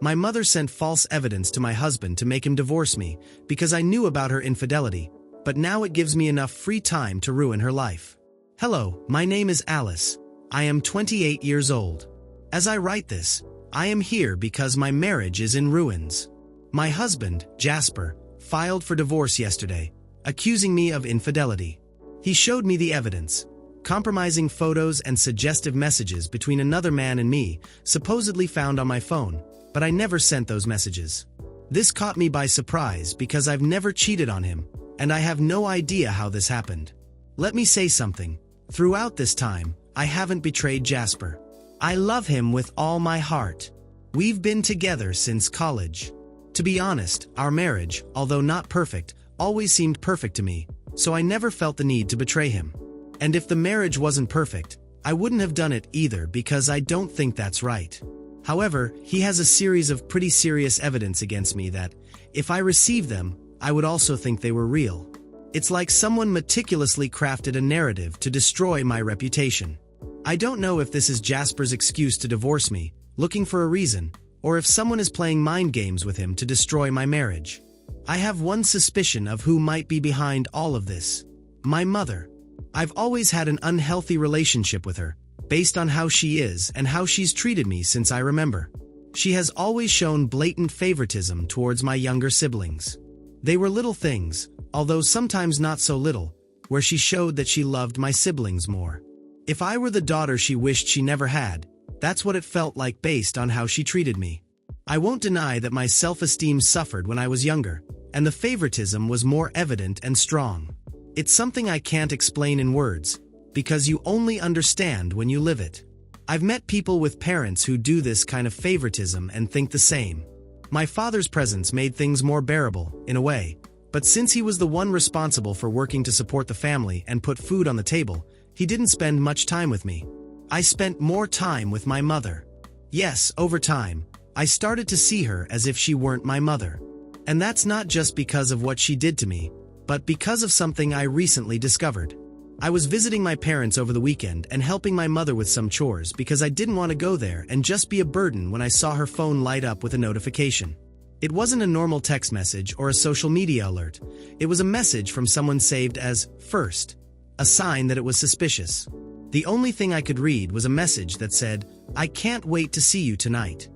My mother sent false evidence to my husband to make him divorce me because I knew about her infidelity, but now it gives me enough free time to ruin her life. Hello, my name is Alice. I am 28 years old. As I write this, I am here because my marriage is in ruins. My husband, Jasper, filed for divorce yesterday, accusing me of infidelity. He showed me the evidence, compromising photos and suggestive messages between another man and me, supposedly found on my phone, but I never sent those messages. This caught me by surprise because I've never cheated on him, and I have no idea how this happened. Let me say something. Throughout this time, I haven't betrayed Jasper. I love him with all my heart. We've been together since college. To be honest, our marriage, although not perfect, always seemed perfect to me, so I never felt the need to betray him. And if the marriage wasn't perfect, I wouldn't have done it either because I don't think that's right. However, he has a series of pretty serious evidence against me that, if I received them, I would also think they were real. It's like someone meticulously crafted a narrative to destroy my reputation. I don't know if this is Jasper's excuse to divorce me, looking for a reason, or if someone is playing mind games with him to destroy my marriage. I have one suspicion of who might be behind all of this. My mother. I've always had an unhealthy relationship with her, based on how she is and how she's treated me since I remember. She has always shown blatant favoritism towards my younger siblings. They were little things, although sometimes not so little, where she showed that she loved my siblings more. If I were the daughter she wished she never had, that's what it felt like based on how she treated me. I won't deny that my self-esteem suffered when I was younger, and the favoritism was more evident and strong. It's something I can't explain in words, because you only understand when you live it. I've met people with parents who do this kind of favoritism and think the same. My father's presence made things more bearable, in a way, but since he was the one responsible for working to support the family and put food on the table, he didn't spend much time with me. I spent more time with my mother. Yes, over time, I started to see her as if she weren't my mother. And that's not just because of what she did to me, but because of something I recently discovered. I was visiting my parents over the weekend and helping my mother with some chores because I didn't want to go there and just be a burden when I saw her phone light up with a notification. It wasn't a normal text message or a social media alert. It was a message from someone saved as first, a sign that it was suspicious. The only thing I could read was a message that said, "I can't wait to see you tonight."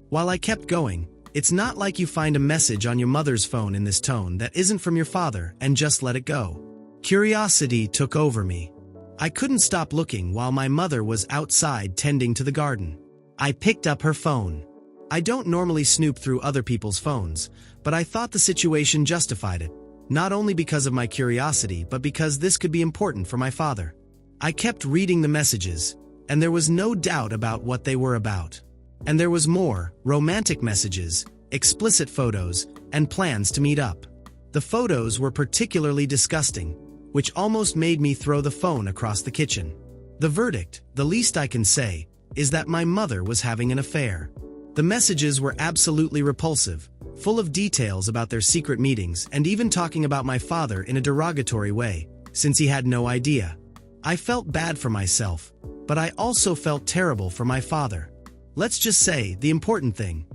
While I kept going, it's not like you find a message on your mother's phone in this tone that isn't from your father and just let it go. Curiosity took over me. I couldn't stop looking while my mother was outside tending to the garden. I picked up her phone. I don't normally snoop through other people's phones, but I thought the situation justified it, not only because of my curiosity but because this could be important for my father. I kept reading the messages, and there was no doubt about what they were about. And there was more, romantic messages, explicit photos, and plans to meet up. The photos were particularly disgusting, which almost made me throw the phone across the kitchen. The verdict, the least I can say, is that my mother was having an affair. The messages were absolutely repulsive, full of details about their secret meetings and even talking about my father in a derogatory way, since he had no idea. I felt bad for myself, but I also felt terrible for my father. Let's just say the important thing.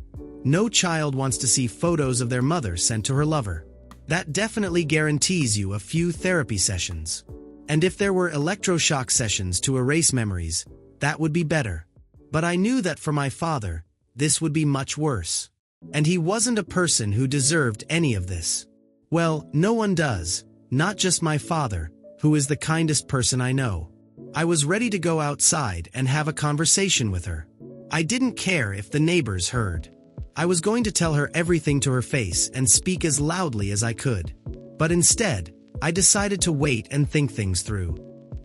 No child wants to see photos of their mother sent to her lover. That definitely guarantees you a few therapy sessions. And if there were electroshock sessions to erase memories, that would be better. But I knew that for my father, this would be much worse. And he wasn't a person who deserved any of this. Well, no one does, not just my father, who is the kindest person I know. I was ready to go outside and have a conversation with her. I didn't care if the neighbors heard. I was going to tell her everything to her face and speak as loudly as I could. But instead, I decided to wait and think things through.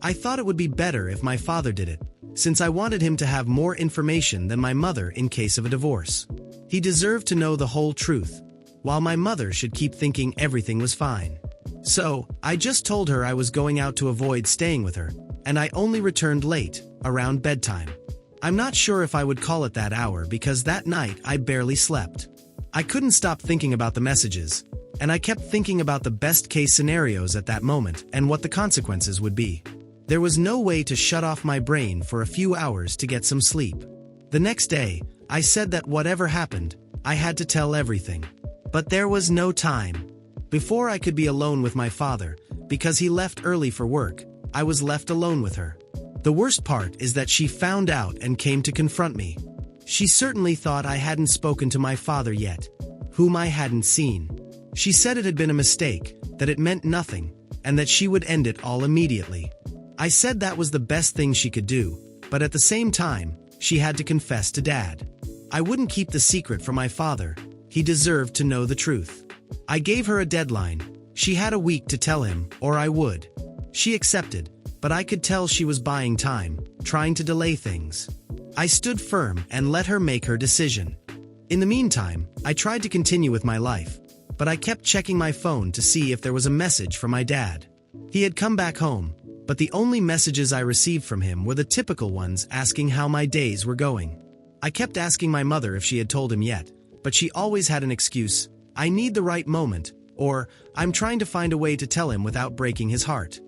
I thought it would be better if my father did it, since I wanted him to have more information than my mother in case of a divorce. He deserved to know the whole truth, while my mother should keep thinking everything was fine. So, I just told her I was going out to avoid staying with her, and I only returned late, around bedtime. I'm not sure if I would call it that hour because that night I barely slept. I couldn't stop thinking about the messages, and I kept thinking about the best-case scenarios at that moment and what the consequences would be. There was no way to shut off my brain for a few hours to get some sleep. The next day, I said that whatever happened, I had to tell everything. But there was no time. Before I could be alone with my father, because he left early for work, I was left alone with her. The worst part is that she found out and came to confront me. She certainly thought I hadn't spoken to my father yet, whom I hadn't seen. She said it had been a mistake, that it meant nothing, and that she would end it all immediately. I said that was the best thing she could do, but at the same time, she had to confess to Dad. I wouldn't keep the secret from my father. He deserved to know the truth. I gave her a deadline. She had a week to tell him, or I would. She accepted, but I could tell she was buying time, trying to delay things. I stood firm and let her make her decision. In the meantime, I tried to continue with my life, but I kept checking my phone to see if there was a message from my dad. He had come back home, but the only messages I received from him were the typical ones asking how my days were going. I kept asking my mother if she had told him yet, but she always had an excuse: I need the right moment, or I'm trying to find a way to tell him without breaking his heart.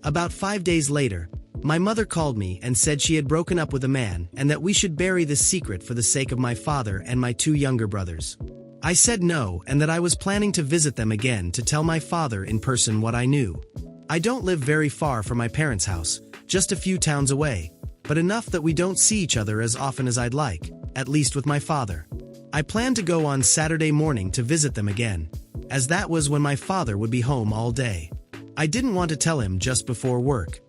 About 5 days later, my mother called me and said she had broken up with a man and that we should bury this secret for the sake of my father and my 2 younger brothers. I said no, and that I was planning to visit them again to tell my father in person what I knew. I don't live very far from my parents' house, just a few towns away, but enough that we don't see each other as often as I'd like, at least with my father. I planned to go on Saturday morning to visit them again, as that was when my father would be home all day. I didn't want to tell him just before work.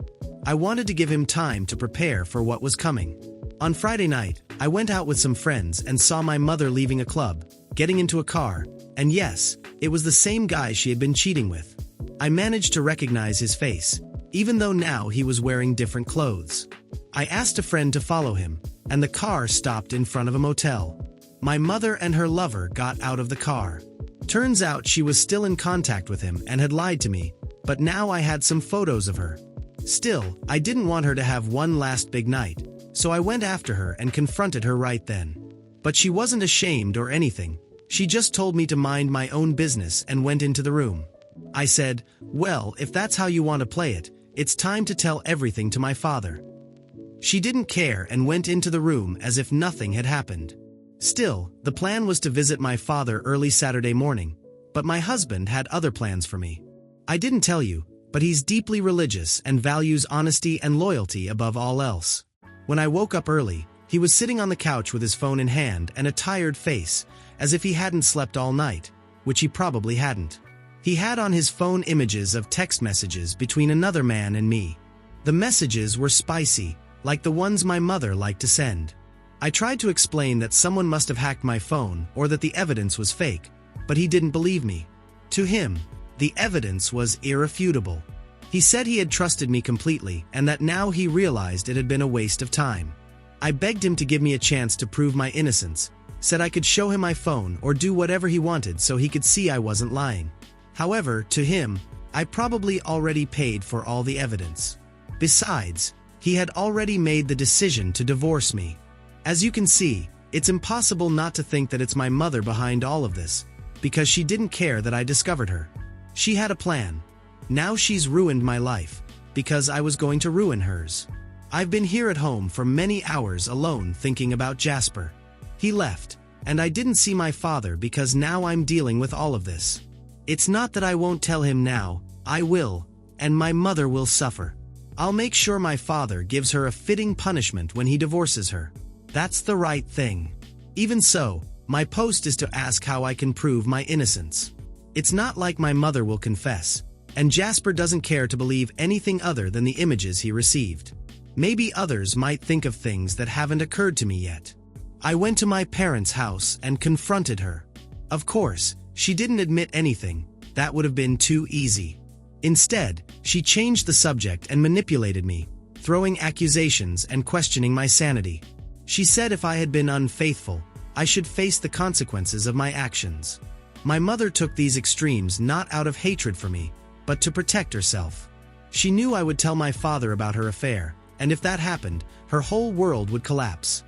I wanted to give him time to prepare for what was coming. On Friday night, I went out with some friends and saw my mother leaving a club, getting into a car, and yes, it was the same guy she had been cheating with. I managed to recognize his face, even though now he was wearing different clothes. I asked a friend to follow him, and the car stopped in front of a motel. My mother and her lover got out of the car. Turns out she was still in contact with him and had lied to me, but now I had some photos of her. Still, I didn't want her to have one last big night, so I went after her and confronted her right then. But she wasn't ashamed or anything. She just told me to mind my own business and went into the room. I said, "Well, if that's how you want to play it, it's time to tell everything to my father." She didn't care and went into the room as if nothing had happened. Still, the plan was to visit my father early Saturday morning, but my husband had other plans for me. I didn't tell you, but he's deeply religious and values honesty and loyalty above all else. When I woke up early, he was sitting on the couch with his phone in hand and a tired face, as if he hadn't slept all night, which he probably hadn't. He had on his phone images of text messages between another man and me. The messages were spicy, like the ones my mother liked to send. I tried to explain that someone must have hacked my phone or that the evidence was fake, but he didn't believe me. To him, the evidence was irrefutable. He said he had trusted me completely and that now he realized it had been a waste of time. I begged him to give me a chance to prove my innocence, said I could show him my phone or do whatever he wanted so he could see I wasn't lying. However, to him, I probably already paid for all the evidence. Besides, he had already made the decision to divorce me. As you can see, it's impossible not to think that it's my mother behind all of this, because she didn't care that I discovered her. She had a plan. Now she's ruined my life, because I was going to ruin hers. I've been here at home for many hours alone thinking about Jasper. He left, and I didn't see my father because now I'm dealing with all of this. It's not that I won't tell him now, I will, and my mother will suffer. I'll make sure my father gives her a fitting punishment when he divorces her. That's the right thing. Even so, my post is to ask how I can prove my innocence. It's not like my mother will confess, and Jasper doesn't care to believe anything other than the images he received. Maybe others might think of things that haven't occurred to me yet. I went to my parents' house and confronted her. Of course, she didn't admit anything. That would have been too easy. Instead, she changed the subject and manipulated me, throwing accusations and questioning my sanity. She said if I had been unfaithful, I should face the consequences of my actions. My mother took these extremes not out of hatred for me, but to protect herself. She knew I would tell my father about her affair, and if that happened, her whole world would collapse.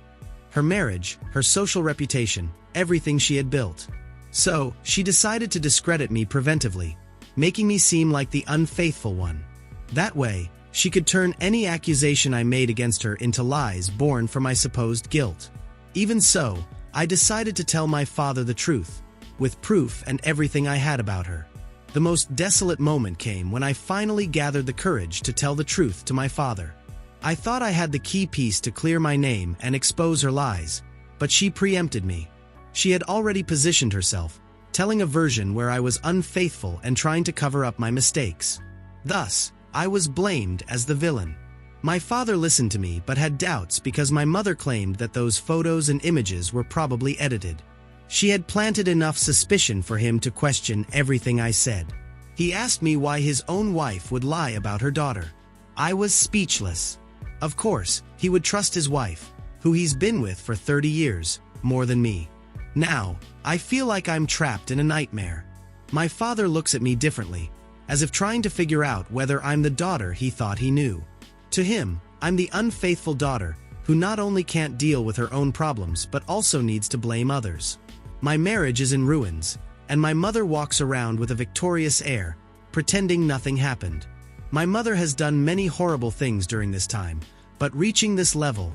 Her marriage, her social reputation, everything she had built. So, she decided to discredit me preventively, making me seem like the unfaithful one. That way, she could turn any accusation I made against her into lies born from my supposed guilt. Even so, I decided to tell my father the truth, with proof and everything I had about her. The most desolate moment came when I finally gathered the courage to tell the truth to my father. I thought I had the key piece to clear my name and expose her lies, but she preempted me. She had already positioned herself, telling a version where I was unfaithful and trying to cover up my mistakes. Thus, I was blamed as the villain. My father listened to me but had doubts because my mother claimed that those photos and images were probably edited. She had planted enough suspicion for him to question everything I said. He asked me why his own wife would lie about her daughter. I was speechless. Of course, he would trust his wife, who he's been with for 30 years, more than me. Now, I feel like I'm trapped in a nightmare. My father looks at me differently, as if trying to figure out whether I'm the daughter he thought he knew. To him, I'm the unfaithful daughter, who not only can't deal with her own problems but also needs to blame others. My marriage is in ruins, and my mother walks around with a victorious air, pretending nothing happened. My mother has done many horrible things during this time, but reaching this level,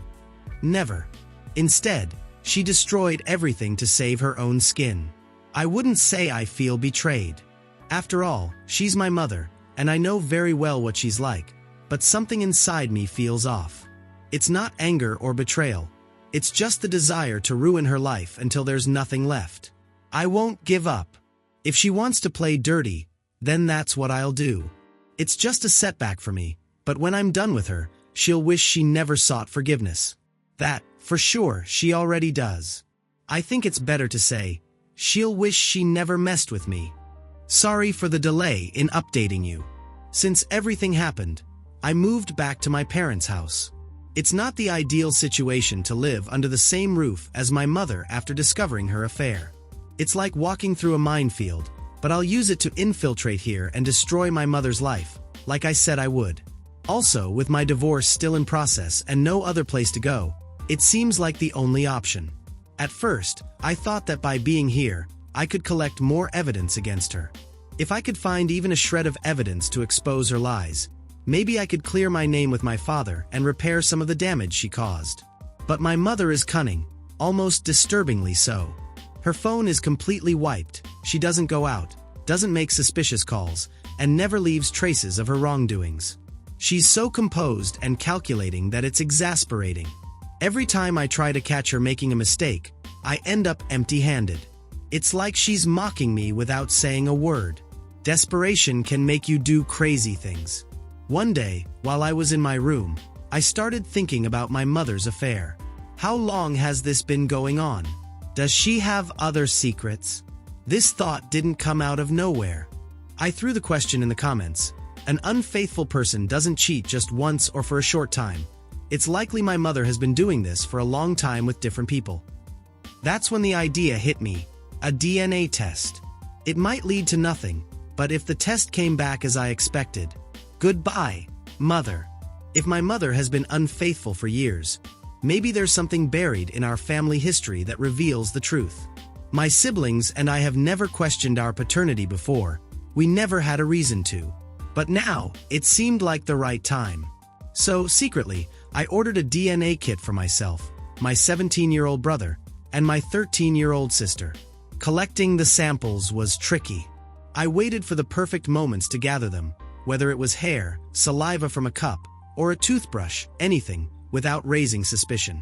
never. Instead, she destroyed everything to save her own skin. I wouldn't say I feel betrayed. After all, she's my mother, and I know very well what she's like, but something inside me feels off. It's not anger or betrayal. It's just the desire to ruin her life until there's nothing left. I won't give up. If she wants to play dirty, then that's what I'll do. It's just a setback for me, but when I'm done with her, she'll wish she never sought forgiveness. That, for sure, she already does. I think it's better to say, she'll wish she never messed with me. Sorry for the delay in updating you. Since everything happened, I moved back to my parents' house. It's not the ideal situation to live under the same roof as my mother after discovering her affair. It's like walking through a minefield, but I'll use it to infiltrate here and destroy my mother's life, like I said I would. Also, with my divorce still in process and no other place to go, it seems like the only option. At first, I thought that by being here, I could collect more evidence against her. If I could find even a shred of evidence to expose her lies, maybe I could clear my name with my father and repair some of the damage she caused. But my mother is cunning, almost disturbingly so. Her phone is completely wiped, she doesn't go out, doesn't make suspicious calls, and never leaves traces of her wrongdoings. She's so composed and calculating that it's exasperating. Every time I try to catch her making a mistake, I end up empty-handed. It's like she's mocking me without saying a word. Desperation can make you do crazy things. One day, while I was in my room, I started thinking about my mother's affair. How long has this been going on? Does she have other secrets? This thought didn't come out of nowhere. I threw the question in the comments. An unfaithful person doesn't cheat just once or for a short time. It's likely my mother has been doing this for a long time with different people. That's when the idea hit me. A DNA test. It might lead to nothing, but if the test came back as I expected, goodbye, mother. If my mother has been unfaithful for years, maybe there's something buried in our family history that reveals the truth. My siblings and I have never questioned our paternity before. We never had a reason to. But now, it seemed like the right time. So, secretly, I ordered a DNA kit for myself, my 17-year-old brother, and my 13-year-old sister. Collecting the samples was tricky. I waited for the perfect moments to gather them, whether it was hair, saliva from a cup, or a toothbrush, anything, without raising suspicion.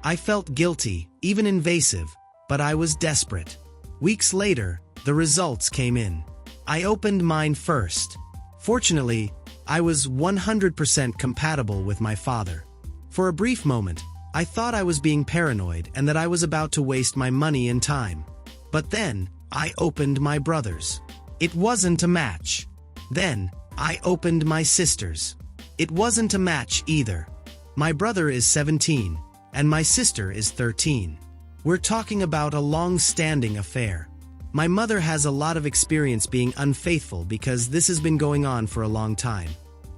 I felt guilty, even invasive, but I was desperate. Weeks later, the results came in. I opened mine first. Fortunately, I was 100% compatible with my father. For a brief moment, I thought I was being paranoid and that I was about to waste my money and time. But then, I opened my brother's. It wasn't a match. Then, I opened my sister's. It wasn't a match either. My brother is 17, and my sister is 13. We're talking about a long-standing affair. My mother has a lot of experience being unfaithful because this has been going on for a long time.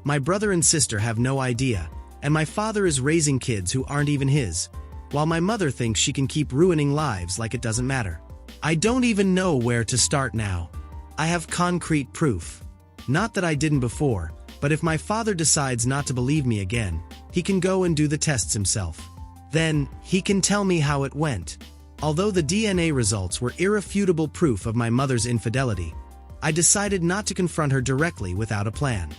My brother and sister have no idea, and my father is raising kids who aren't even his, while my mother thinks she can keep ruining lives like it doesn't matter. I don't even know where to start now. I have concrete proof. Not that I didn't before, but if my father decides not to believe me again, he can go and do the tests himself. Then, he can tell me how it went. Although the DNA results were irrefutable proof of my mother's infidelity, I decided not to confront her directly without a plan.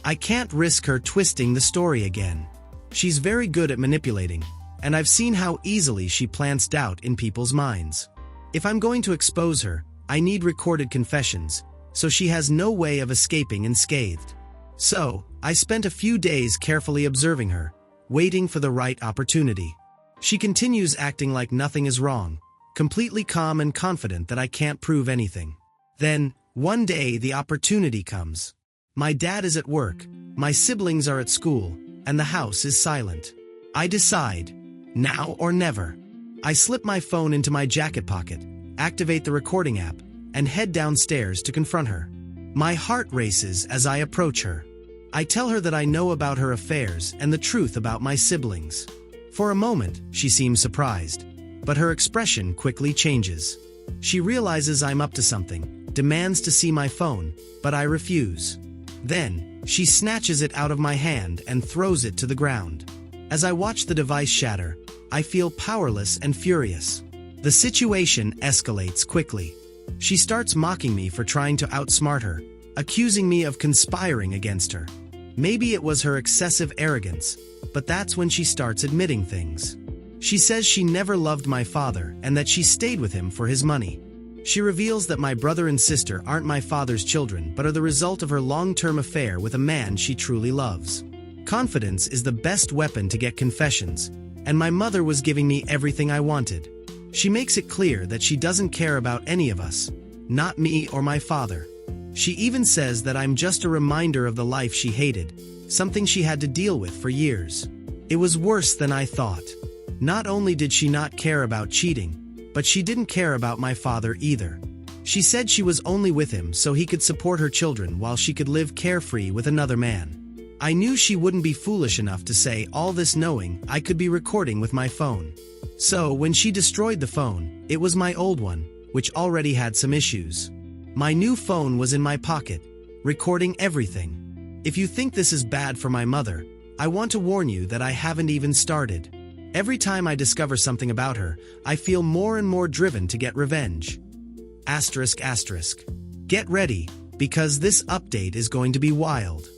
I can't risk her twisting the story again. She's very good at manipulating, and I've seen how easily she plants doubt in people's minds. If I'm going to expose her, I need recorded confessions, so she has no way of escaping unscathed. So, I spent a few days carefully observing her, waiting for the right opportunity. She continues acting like nothing is wrong, completely calm and confident that I can't prove anything. Then, one day the opportunity comes. My dad is at work, my siblings are at school, and the house is silent. I decide, now or never. I slip my phone into my jacket pocket, activate the recording app, and head downstairs to confront her. My heart races as I approach her. I tell her that I know about her affairs and the truth about my siblings. For a moment, she seems surprised, but her expression quickly changes. She realizes I'm up to something, demands to see my phone, but I refuse. Then, she snatches it out of my hand and throws it to the ground. As I watch the device shatter, I feel powerless and furious. The situation escalates quickly. She starts mocking me for trying to outsmart her, accusing me of conspiring against her. Maybe it was her excessive arrogance, but that's when she starts admitting things. She says she never loved my father and that she stayed with him for his money. She reveals that my brother and sister aren't my father's children but are the result of her long-term affair with a man she truly loves. Confidence is the best weapon to get confessions, and my mother was giving me everything I wanted. She makes it clear that she doesn't care about any of us, not me or my father. She even says that I'm just a reminder of the life she hated, something she had to deal with for years. It was worse than I thought. Not only did she not care about cheating, but she didn't care about my father either. She said she was only with him so he could support her children while she could live carefree with another man. I knew she wouldn't be foolish enough to say all this knowing I could be recording with my phone. So when she destroyed the phone, it was my old one, which already had some issues. My new phone was in my pocket, recording everything. If you think this is bad for my mother, I want to warn you that I haven't even started. Every time I discover something about her, I feel more and more driven to get revenge. Asterisk asterisk. Get ready, because this update is going to be wild.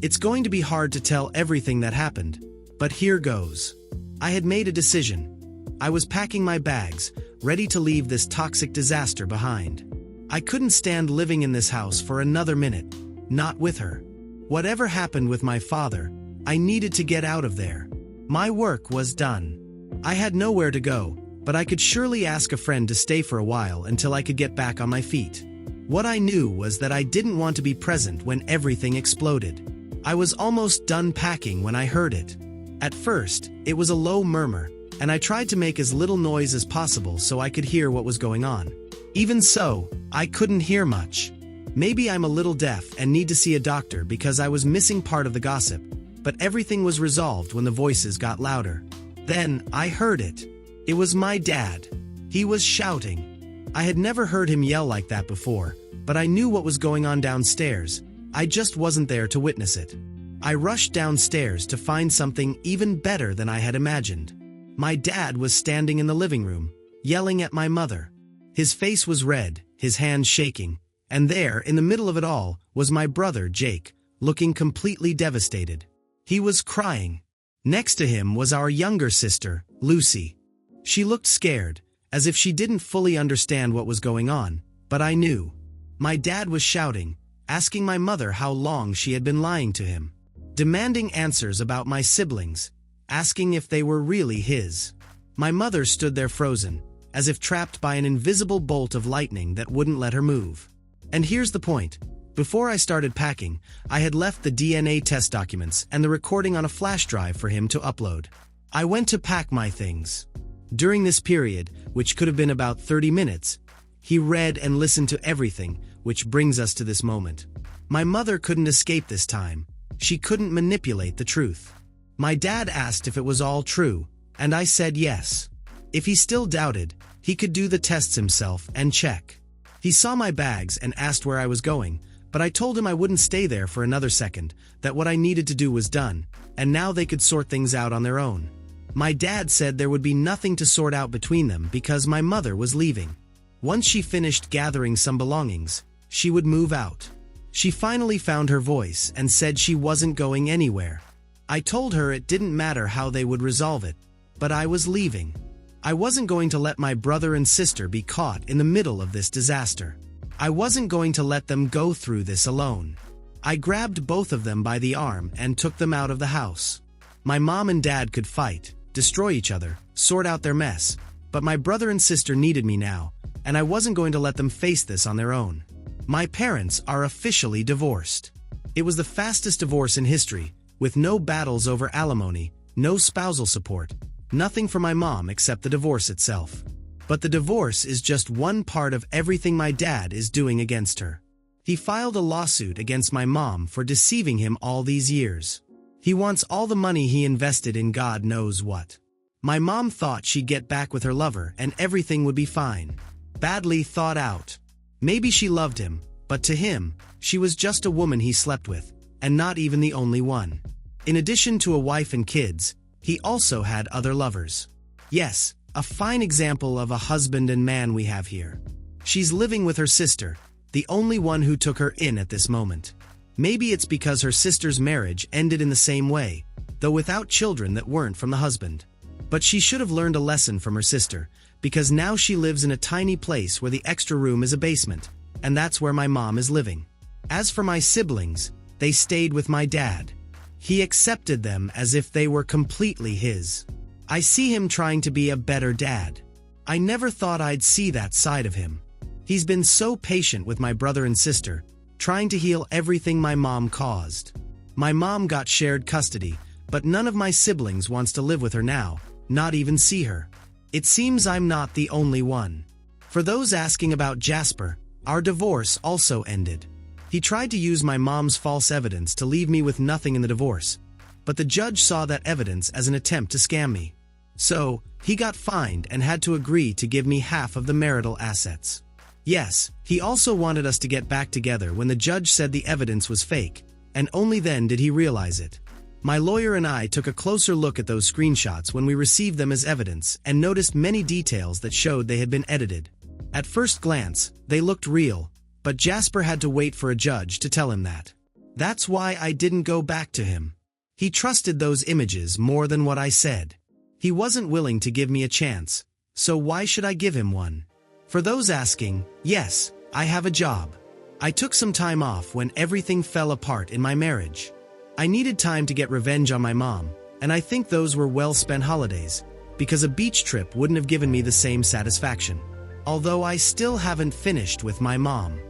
It's going to be hard to tell everything that happened, but here goes. I had made a decision. I was packing my bags, ready to leave this toxic disaster behind. I couldn't stand living in this house for another minute, not with her. Whatever happened with my father, I needed to get out of there. My work was done. I had nowhere to go, but I could surely ask a friend to stay for a while until I could get back on my feet. What I knew was that I didn't want to be present when everything exploded. I was almost done packing when I heard it. At first, it was a low murmur, and I tried to make as little noise as possible so I could hear what was going on. Even so, I couldn't hear much. Maybe I'm a little deaf and need to see a doctor because I was missing part of the gossip, but everything was resolved when the voices got louder. Then, I heard it. It was my dad. He was shouting. I had never heard him yell like that before, but I knew what was going on downstairs. I just wasn't there to witness it. I rushed downstairs to find something even better than I had imagined. My dad was standing in the living room, yelling at my mother. His face was red, his hands shaking, and there, in the middle of it all, was my brother, Jake, looking completely devastated. He was crying. Next to him was our younger sister, Lucy. She looked scared, as if she didn't fully understand what was going on, but I knew. My dad was shouting, asking my mother how long she had been lying to him, demanding answers about my siblings, asking if they were really his. My mother stood there frozen, as if trapped by an invisible bolt of lightning that wouldn't let her move. And here's the point. Before I started packing, I had left the DNA test documents and the recording on a flash drive for him to upload. I went to pack my things. During this period, which could have been about 30 minutes, he read and listened to everything, which brings us to this moment. My mother couldn't escape this time. She couldn't manipulate the truth. My dad asked if it was all true, and I said yes. If he still doubted, he could do the tests himself and check. He saw my bags and asked where I was going, but I told him I wouldn't stay there for another second, that what I needed to do was done, and now they could sort things out on their own. My dad said there would be nothing to sort out between them because my mother was leaving. Once she finished gathering some belongings, she would move out. She finally found her voice and said she wasn't going anywhere. I told her it didn't matter how they would resolve it, but I was leaving. I wasn't going to let my brother and sister be caught in the middle of this disaster. I wasn't going to let them go through this alone. I grabbed both of them by the arm and took them out of the house. My mom and dad could fight, destroy each other, sort out their mess, but my brother and sister needed me now, and I wasn't going to let them face this on their own. My parents are officially divorced. It was the fastest divorce in history, with no battles over alimony, no spousal support, nothing for my mom except the divorce itself. But the divorce is just one part of everything my dad is doing against her. He filed a lawsuit against my mom for deceiving him all these years. He wants all the money he invested in God knows what. My mom thought she'd get back with her lover and everything would be fine. Badly thought out. Maybe she loved him, but to him, she was just a woman he slept with, and not even the only one. In addition to a wife and kids, he also had other lovers. Yes, a fine example of a husband and man we have here. She's living with her sister, the only one who took her in at this moment. Maybe it's because her sister's marriage ended in the same way, though without children that weren't from the husband. But she should have learned a lesson from her sister, because now she lives in a tiny place where the extra room is a basement, and that's where my mom is living. As for my siblings, they stayed with my dad. He accepted them as if they were completely his. I see him trying to be a better dad. I never thought I'd see that side of him. He's been so patient with my brother and sister, trying to heal everything my mom caused. My mom got shared custody, but none of my siblings wants to live with her now, not even see her. It seems I'm not the only one. For those asking about Jasper, our divorce also ended. He tried to use my mom's false evidence to leave me with nothing in the divorce, but the judge saw that evidence as an attempt to scam me. So, he got fined and had to agree to give me half of the marital assets. Yes, he also wanted us to get back together when the judge said the evidence was fake, and only then did he realize it. My lawyer and I took a closer look at those screenshots when we received them as evidence and noticed many details that showed they had been edited. At first glance, they looked real, but Jasper had to wait for a judge to tell him that. That's why I didn't go back to him. He trusted those images more than what I said. He wasn't willing to give me a chance, so why should I give him one? For those asking, yes, I have a job. I took some time off when everything fell apart in my marriage. I needed time to get revenge on my mom, and I think those were well-spent holidays, because a beach trip wouldn't have given me the same satisfaction. Although I still haven't finished with my mom.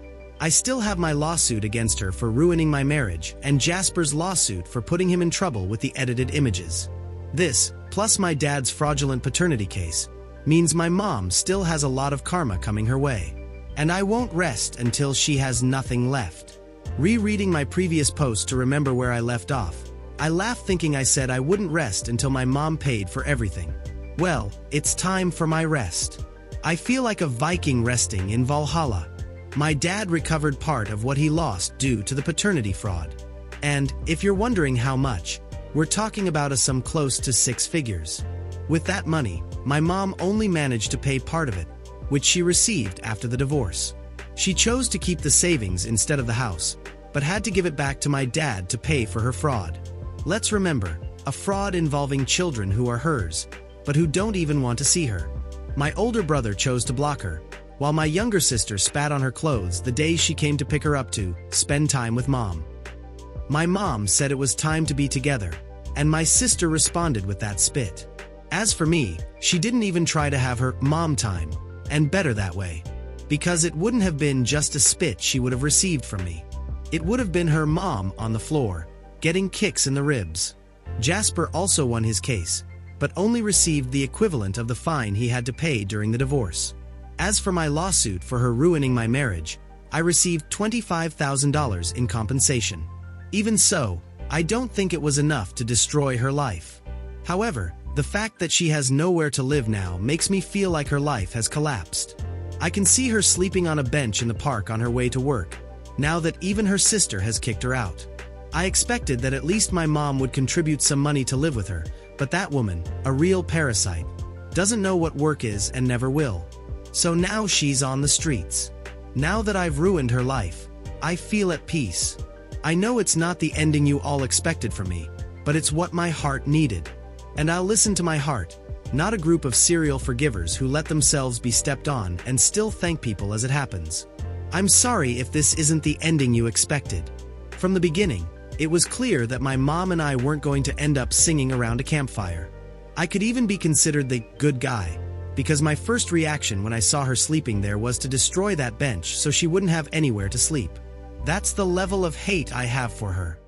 I still have my lawsuit against her for ruining my marriage and Jasper's lawsuit for putting him in trouble with the edited images. This, plus my dad's fraudulent paternity case, means my mom still has a lot of karma coming her way. And I won't rest until she has nothing left. Rereading my previous post to remember where I left off, I laughed thinking I said I wouldn't rest until my mom paid for everything. Well, it's time for my rest. I feel like a Viking resting in Valhalla. My dad recovered part of what he lost due to the paternity fraud. And, if you're wondering how much, we're talking about a sum close to 6 figures. With that money, my mom only managed to pay part of it, which she received after the divorce. She chose to keep the savings instead of the house, but had to give it back to my dad to pay for her fraud. Let's remember, a fraud involving children who are hers, but who don't even want to see her. My older brother chose to block her, while my younger sister spat on her clothes the day she came to pick her up to spend time with mom. My mom said it was time to be together, and my sister responded with that spit. As for me, she didn't even try to have her mom time, and better that way. Because it wouldn't have been just a spit she would have received from me. It would have been her mom on the floor, getting kicks in the ribs. Jasper also won his case, but only received the equivalent of the fine he had to pay during the divorce. As for my lawsuit for her ruining my marriage, I received $25,000 in compensation. Even so, I don't think it was enough to destroy her life. However, the fact that she has nowhere to live now makes me feel like her life has collapsed. I can see her sleeping on a bench in the park on her way to work, now that even her sister has kicked her out. I expected that at least my mom would contribute some money to live with her, But that woman, a real parasite, doesn't know what work is and never will. So now she's on the streets. Now that I've ruined her life, I feel at peace. I know it's not the ending you all expected from me, but it's what my heart needed. And I'll listen to my heart, not a group of serial forgivers who let themselves be stepped on and still thank people as it happens. I'm sorry if this isn't the ending you expected. From the beginning, it was clear that my mom and I weren't going to end up singing around a campfire. I could even be considered the good guy, because my first reaction when I saw her sleeping there was to destroy that bench so she wouldn't have anywhere to sleep. That's the level of hate I have for her.